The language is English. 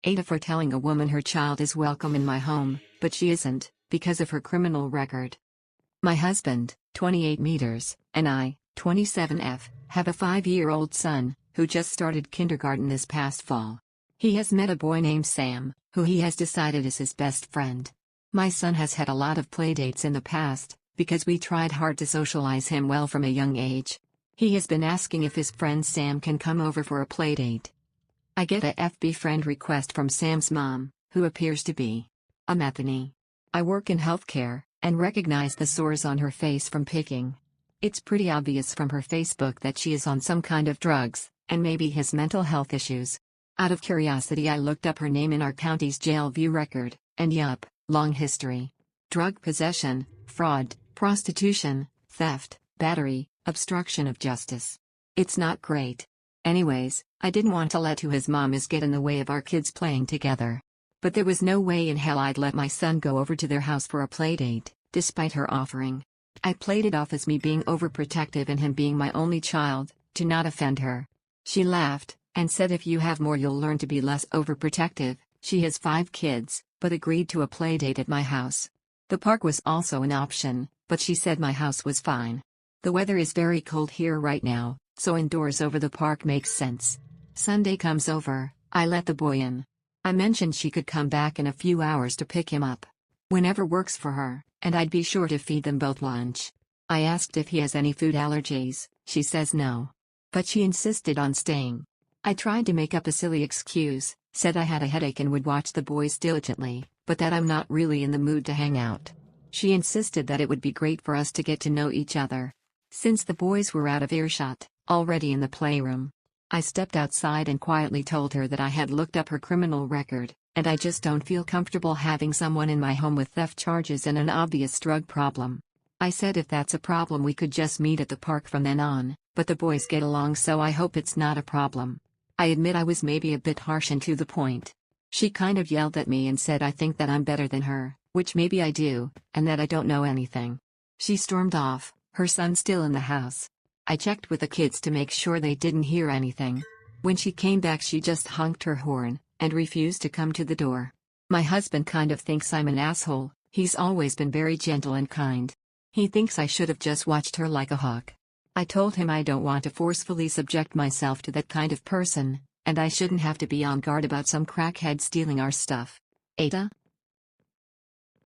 AITAH for telling a woman her child is welcome in my home, but she isn't, because of her criminal record. My husband, 28 meters, and I, 27F, have a 5-year-old son, who just started kindergarten this past fall. He has met a boy named Sam, who he has decided is his best friend. My son has had a lot of playdates in the past, because we tried hard to socialize him well from a young age. He has been asking if his friend Sam can come over for a playdate. I get a FB friend request from Sam's mom, who appears to be a methany. I work in healthcare, and recognize the sores on her face from picking. It's pretty obvious from her Facebook that she is on some kind of drugs, and maybe has mental health issues. Out of curiosity I looked up her name in our county's jail view record, and yup, long history. Drug possession, fraud, prostitution, theft, battery, obstruction of justice. It's not great. Anyways, I didn't want to let his mom get in the way of our kids playing together. But there was no way in hell I'd let my son go over to their house for a playdate, despite her offering. I played it off as me being overprotective and him being my only child, to not offend her. She laughed, and said if you have more you'll learn to be less overprotective. She has 5 kids, but agreed to a playdate at my house. The park was also an option, but she said my house was fine. The weather is very cold here right now, so indoors over the park makes sense. Sunday comes over, I let the boy in. I mentioned she could come back in a few hours to pick him up. Whenever works for her, and I'd be sure to feed them both lunch. I asked if he has any food allergies, she says no. But she insisted on staying. I tried to make up a silly excuse, said I had a headache and would watch the boys diligently, but that I'm not really in the mood to hang out. She insisted that it would be great for us to get to know each other. Since the boys were out of earshot, already in the playroom, I stepped outside and quietly told her that I had looked up her criminal record, and I just don't feel comfortable having someone in my home with theft charges and an obvious drug problem. I said if that's a problem we could just meet at the park from then on, but the boys get along so I hope it's not a problem. I admit I was maybe a bit harsh and to the point. She kind of yelled at me and said I think that I'm better than her, which maybe I do, and that I don't know anything. She stormed off, her son still in the house. I checked with the kids to make sure they didn't hear anything. When she came back she just honked her horn, and refused to come to the door. My husband kind of thinks I'm an asshole. He's always been very gentle and kind. He thinks I should have just watched her like a hawk. I told him I don't want to forcefully subject myself to that kind of person, and I shouldn't have to be on guard about some crackhead stealing our stuff. AITAH?